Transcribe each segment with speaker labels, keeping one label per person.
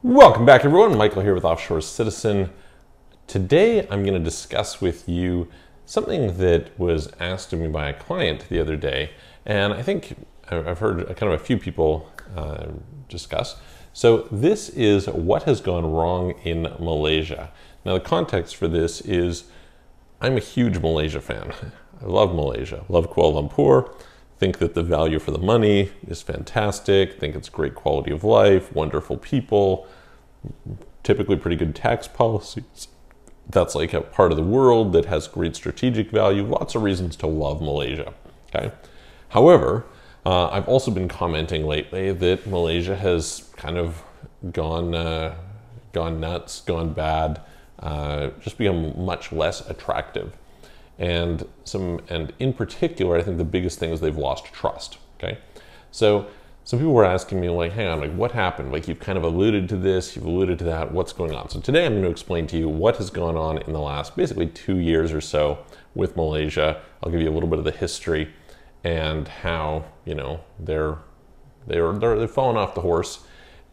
Speaker 1: Welcome back, everyone. Michael here with Offshore Citizen. Today I'm going to discuss with you something that was asked of me by a client the other day, and I think I've heard kind of a few people discuss. So this is what has gone wrong in Malaysia. Now the context for this is I'm a huge Malaysia fan. I love Malaysia, love Kuala Lumpur, think that the value for the money is fantastic, think it's great quality of life, wonderful people, typically pretty good tax policies. That's like a part of the world that has great strategic value, lots of reasons to love Malaysia, okay? However, I've also been commenting lately that Malaysia has kind of gone nuts, gone bad, just become much less attractive. And in particular, I think the biggest thing is they've lost trust, okay? So some people were asking me, like, hang on, like, what happened? Like, you've kind of alluded to this, you've alluded to that, what's going on? So today I'm going to explain to you what has gone on in the last basically 2 years or so with Malaysia. I'll give you a little bit of the history and how, you know, they're falling off the horse,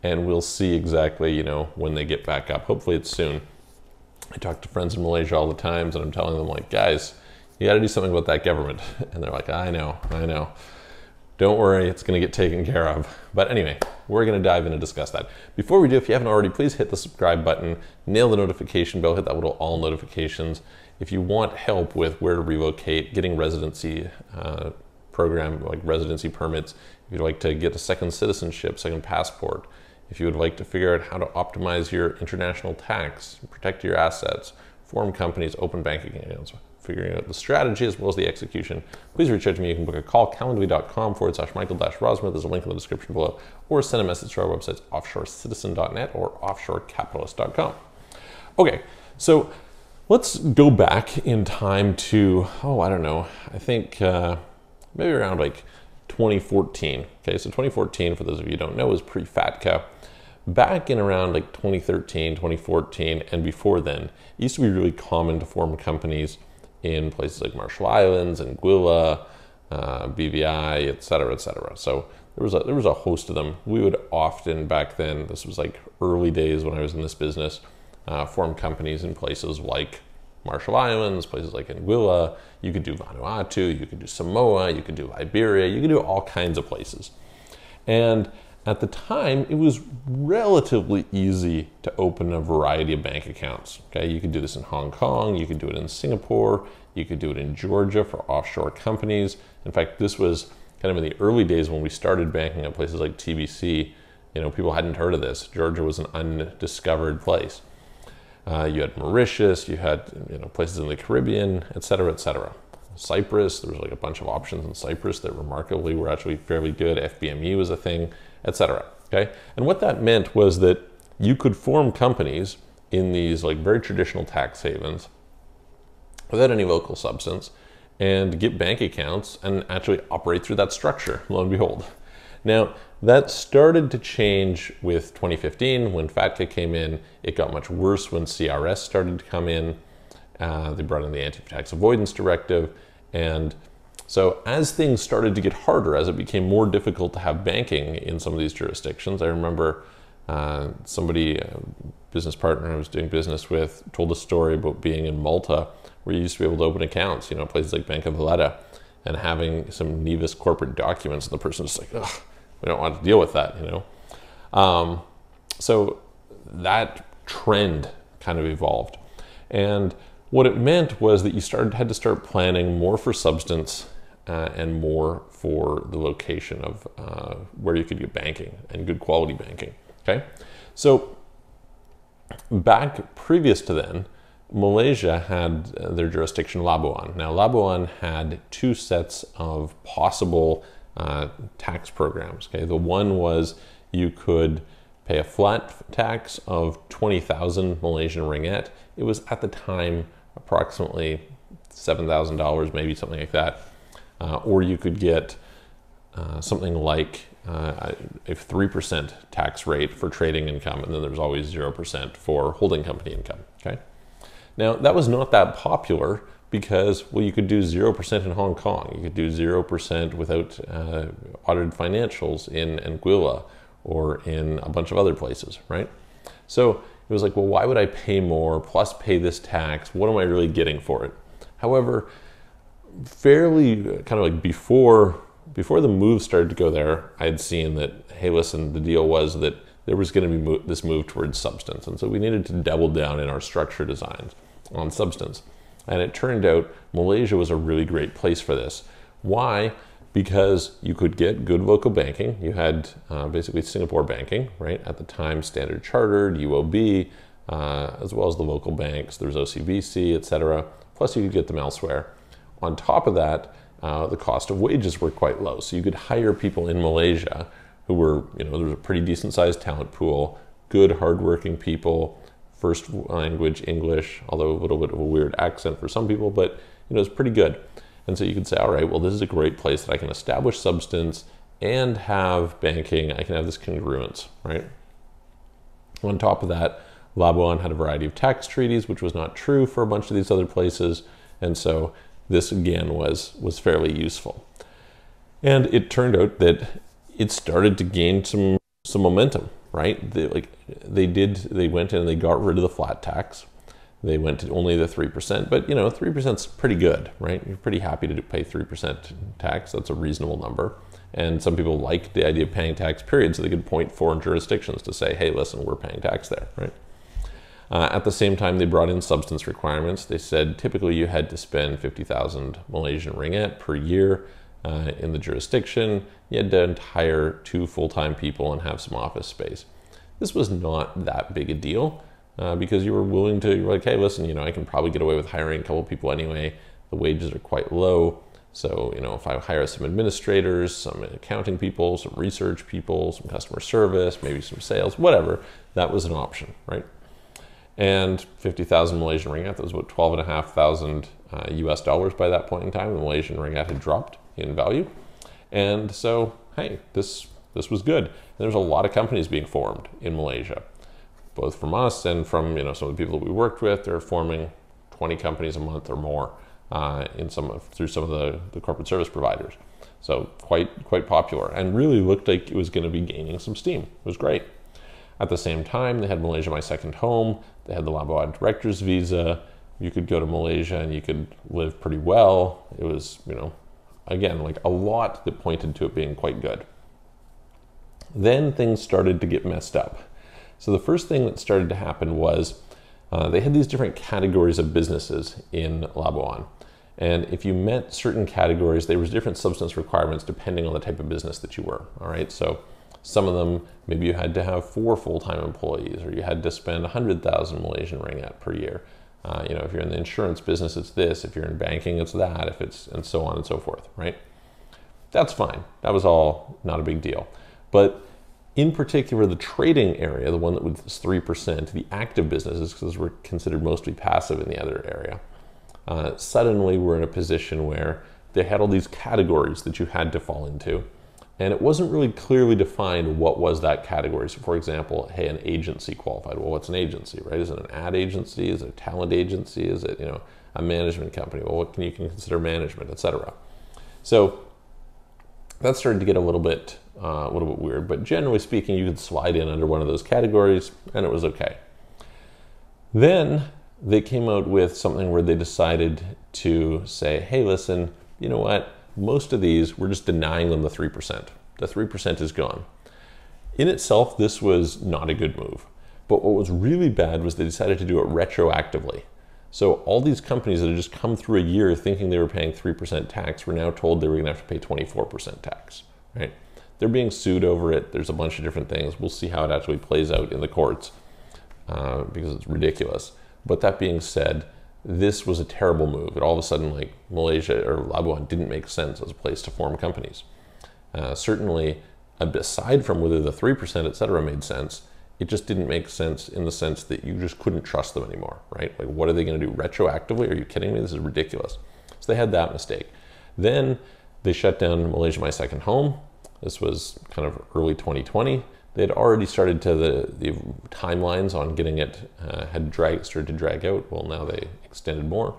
Speaker 1: and we'll see exactly, you know, when they get back up. Hopefully it's soon. I talk to friends in Malaysia all the time, and I'm telling them, like, guys, you got to do something about that government. And they're like, I know. Don't worry, it's going to get taken care of. But anyway, we're going to dive in and discuss that. Before we do, if you haven't already, please hit the subscribe button, nail the notification bell, hit that little all notifications. If you want help with where to relocate, getting residency program, like residency permits, if you'd like to get a second citizenship, second passport, if you would like to figure out how to optimize your international tax, protect your assets, form companies, open bank accounts, figuring out the strategy as well as the execution, please reach out to me. You can book a call, calendly.com/Michael-Rosmer. There's a link in the description below, or send a message to our websites, offshorecitizen.net or offshorecapitalist.com. Okay, so let's go back in time to, I don't know, I think maybe around like 2014. Okay, so 2014, for those of you who don't know, is pre-FATCA. Back in around like 2013, 2014, and before then, it used to be really common to form companies in places like Marshall Islands, Anguilla, BVI, et cetera, et cetera. So there was a host of them. We would often, back then, this was like early days when I was in this business, form companies in places like Marshall Islands, places like Anguilla. You could do Vanuatu, you could do Samoa, you could do Liberia, you could do all kinds of places. And at the time, it was relatively easy to open a variety of bank accounts. Okay, you could do this in Hong Kong, you could do it in Singapore, you could do it in Georgia for offshore companies. In fact, this was kind of in the early days when we started banking at places like TBC. You know, people hadn't heard of this. Georgia was an undiscovered place. You had Mauritius, you had, you know, places in the Caribbean, et cetera, et cetera. Cyprus, there was like a bunch of options in Cyprus that remarkably were actually fairly good. FBME was a thing, etc. Okay, and what that meant was that you could form companies in these like very traditional tax havens without any local substance and get bank accounts and actually operate through that structure, lo and behold. Now, that started to change with 2015 when FATCA came in. It got much worse when CRS started to come in. They brought in the Anti-Tax Avoidance Directive. And so as things started to get harder, as it became more difficult to have banking in some of these jurisdictions, I remember somebody, a business partner I was doing business with, told a story about being in Malta where you used to be able to open accounts, you know, places like Bank of Valletta, and having some Nevis corporate documents, and the person's like, ugh, we don't want to deal with that, you know. So that trend kind of evolved. And what it meant was that you had to start planning more for substance and more for the location of where you could get banking and good quality banking, okay? So back previous to then, Malaysia had their jurisdiction Labuan. Now Labuan had two sets of possible tax programs, okay? The one was you could pay a flat tax of 20,000 Malaysian ringgit. It was at the time approximately $7,000, maybe something like that. Or you could get something like a 3% tax rate for trading income, and then there's always 0% for holding company income, okay? Now, that was not that popular because, well, you could do 0% in Hong Kong. You could do 0% without audited financials in Anguilla or in a bunch of other places, right? So it was like, well, why would I pay more plus pay this tax? What am I really getting for it? However, fairly kind of like before the move started to go there, I'd seen that, hey, listen, the deal was that there was going to be this move towards substance. And so we needed to double down in our structure designs on substance. And it turned out Malaysia was a really great place for this. Why? Because you could get good local banking. You had basically Singapore banking, right? At the time, Standard Chartered, UOB, as well as the local banks. There was OCBC, etc. Plus you could get them elsewhere. On top of that, the cost of wages were quite low. So you could hire people in Malaysia who were, there was a pretty decent sized talent pool, good, hardworking people, first language English, although a little bit of a weird accent for some people, but it's pretty good. And so you could say, all right, well, this is a great place that I can establish substance and have banking. I can have this congruence, right? On top of that, Labuan had a variety of tax treaties, which was not true for a bunch of these other places. And so this again was fairly useful. And it turned out that it started to gain some momentum, right? They went in and they got rid of the flat tax. They went to only the 3%, but 3% is pretty good, right? You're pretty happy to pay 3% tax. That's a reasonable number. And some people like the idea of paying tax, period, so they could point foreign jurisdictions to say, hey, listen, we're paying tax there, right? At the same time, they brought in substance requirements. They said typically you had to spend 50,000 Malaysian ringgit per year in the jurisdiction. You had to hire 2 full-time people and have some office space. This was not that big a deal because you were willing to, you're like, hey, listen, I can probably get away with hiring a couple people anyway. The wages are quite low. So, if I hire some administrators, some accounting people, some research people, some customer service, maybe some sales, whatever, that was an option, right? And 50,000 Malaysian ringgit, that was about 12,500 US dollars by that point in time. The Malaysian ringgit had dropped in value. And so, hey, this was good. And there's a lot of companies being formed in Malaysia, both from us and from some of the people that we worked with. They're forming 20 companies a month or more through some of the corporate service providers. So quite popular, and really looked like it was going to be gaining some steam. It was great. At the same time, they had Malaysia My Second Home. They had the Labuan Director's Visa. You could go to Malaysia and you could live pretty well. It was, again, like a lot that pointed to it being quite good. Then things started to get messed up. So the first thing that started to happen was they had these different categories of businesses in Labuan. And if you met certain categories, there was different substance requirements depending on the type of business that you were, all right? So some of them, maybe you had to have 4 full-time employees, or you had to spend 100,000 Malaysian ringgit per year. If you're in the insurance business, it's this. If you're in banking, it's that. And so on and so forth, right? That's fine. That was all not a big deal. But in particular, the trading area, the one that was 3%, the active businesses, because we're considered mostly passive in the other area, suddenly we're in a position where they had all these categories that you had to fall into. And it wasn't really clearly defined what was that category. So for example, hey, an agency qualified. Well, what's an agency, right? Is it an ad agency? Is it a talent agency? Is it, a management company? Well, what can you consider management, etc. So that started to get a little bit weird, but generally speaking, you could slide in under one of those categories and it was okay. Then they came out with something where they decided to say, hey, listen, you know what? Most of these, we're just denying them the 3%. The 3% is gone. In itself, this was not a good move. But what was really bad was they decided to do it retroactively. So all these companies that had just come through a year thinking they were paying 3% tax were now told they were going to have to pay 24% tax, right? They're being sued over it. There's a bunch of different things. We'll see how it actually plays out in the courts because it's ridiculous. But that being said, this was a terrible move. It all of a sudden, like Malaysia or Labuan didn't make sense as a place to form companies. Certainly, aside from whether the 3%, et cetera, made sense, it just didn't make sense in the sense that you just couldn't trust them anymore, right? Like, what are they going to do retroactively? Are you kidding me? This is ridiculous. So they had that mistake. Then they shut down Malaysia My Second Home. This was kind of early 2020. They had already started to the timelines on getting it started to drag out. Well, now they extended more,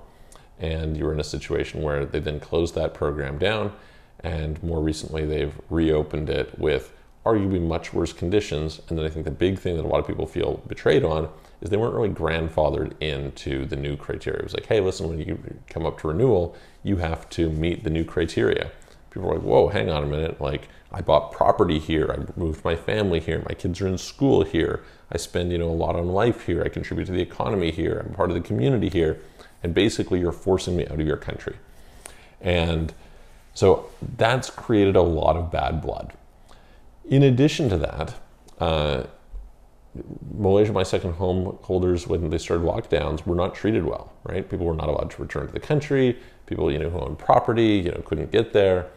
Speaker 1: and you were in a situation where they then closed that program down, and more recently they've reopened it with arguably much worse conditions. And then I think the big thing that a lot of people feel betrayed on is they weren't really grandfathered into the new criteria. It was like, hey, listen, when you come up to renewal, you have to meet the new criteria. People are like, whoa, hang on a minute. Like, I bought property here. I moved my family here. My kids are in school here. I spend, a lot on life here. I contribute to the economy here. I'm part of the community here. And basically, you're forcing me out of your country. And so that's created a lot of bad blood. In addition to that, Malaysia My Second Home holders, when they started lockdowns, were not treated well, right? People were not allowed to return to the country. People, who owned property, couldn't get there.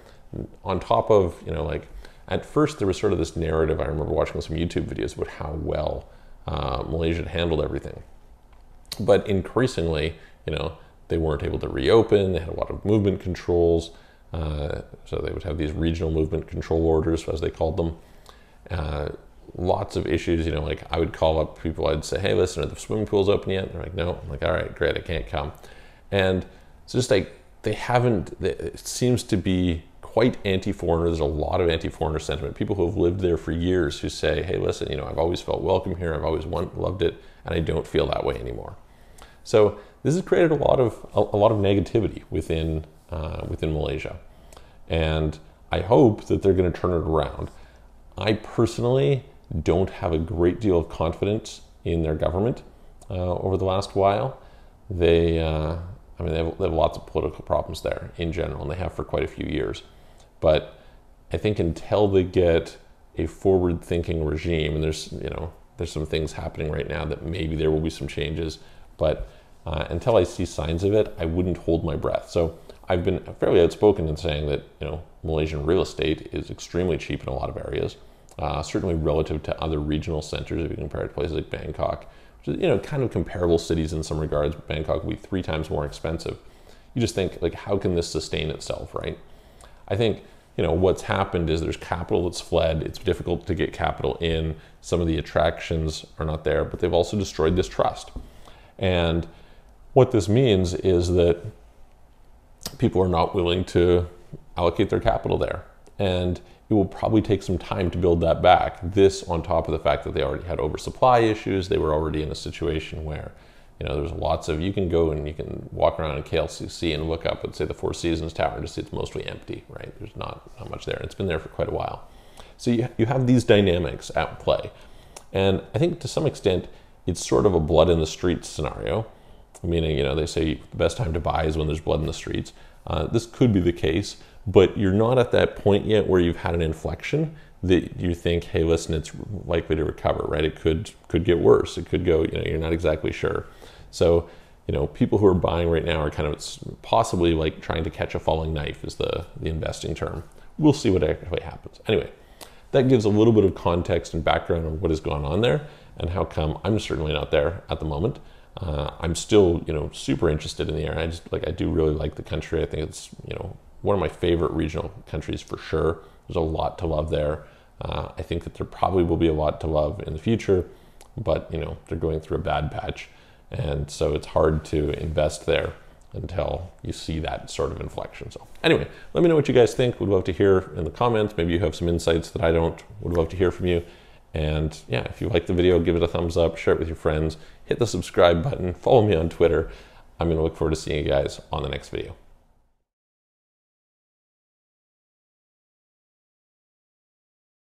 Speaker 1: On top of, like, at first there was sort of this narrative. I remember watching some YouTube videos about how well Malaysia had handled everything. But increasingly, they weren't able to reopen. They had a lot of movement controls. So they would have these regional movement control orders, as they called them. Lots of issues, like I would call up people, I'd say, hey, listen, are the swimming pools open yet? And they're like, no. I'm like, all right, great, I can't come. And it's just like, it seems to be quite anti-foreigner. There's a lot of anti-foreigner sentiment. People who have lived there for years who say, hey, listen, I've always felt welcome here. I've always loved it, and I don't feel that way anymore. So this has created a lot of negativity within Malaysia. And I hope that they're going to turn it around. I personally don't have a great deal of confidence in their government over the last while. They have lots of political problems there in general, and they have for quite a few years. But I think until they get a forward-thinking regime, and there's some things happening right now that maybe there will be some changes, but until I see signs of it, I wouldn't hold my breath. So I've been fairly outspoken in saying that Malaysian real estate is extremely cheap in a lot of areas, certainly relative to other regional centers. If you compare it to places like Bangkok, which is kind of comparable cities in some regards, but Bangkok will be 3 times more expensive. You just think, like, how can this sustain itself, right? I think what's happened is there's capital that's fled. It's difficult to get capital in. Some of the attractions are not there, but they've also destroyed this trust. And what this means is that people are not willing to allocate their capital there. And it will probably take some time to build that back. This on top of the fact that they already had oversupply issues. They were already in a situation where, there's lots of, you can go and you can walk around in KLCC and look up at, say, the Four Seasons Tower and just see it's mostly empty, right? There's not much there. It's been there for quite a while. So you have these dynamics at play. And I think to some extent, it's sort of a blood in the streets scenario. Meaning, they say the best time to buy is when there's blood in the streets. This could be the case, but you're not at that point yet where you've had an inflection that you think, hey, listen, it's likely to recover, right? It could get worse. It could go, you're not exactly sure. So, people who are buying right now are kind of possibly like trying to catch a falling knife is the investing term. We'll see what actually happens. Anyway, that gives a little bit of context and background on what has gone on there and how come I'm certainly not there at the moment. I'm still, super interested in the area. I do really like the country. I think it's, one of my favorite regional countries for sure. There's a lot to love there. I think that there probably will be a lot to love in the future, but, they're going through a bad patch. And so it's hard to invest there until you see that sort of inflection. So anyway, let me know what you guys think. Would love to hear in the comments. Maybe you have some insights that I don't. Would love to hear from you. And yeah, if you like the video, give it a thumbs up, share it with your friends, hit the subscribe button, follow me on Twitter. I'm going to look forward to seeing you guys on the next video.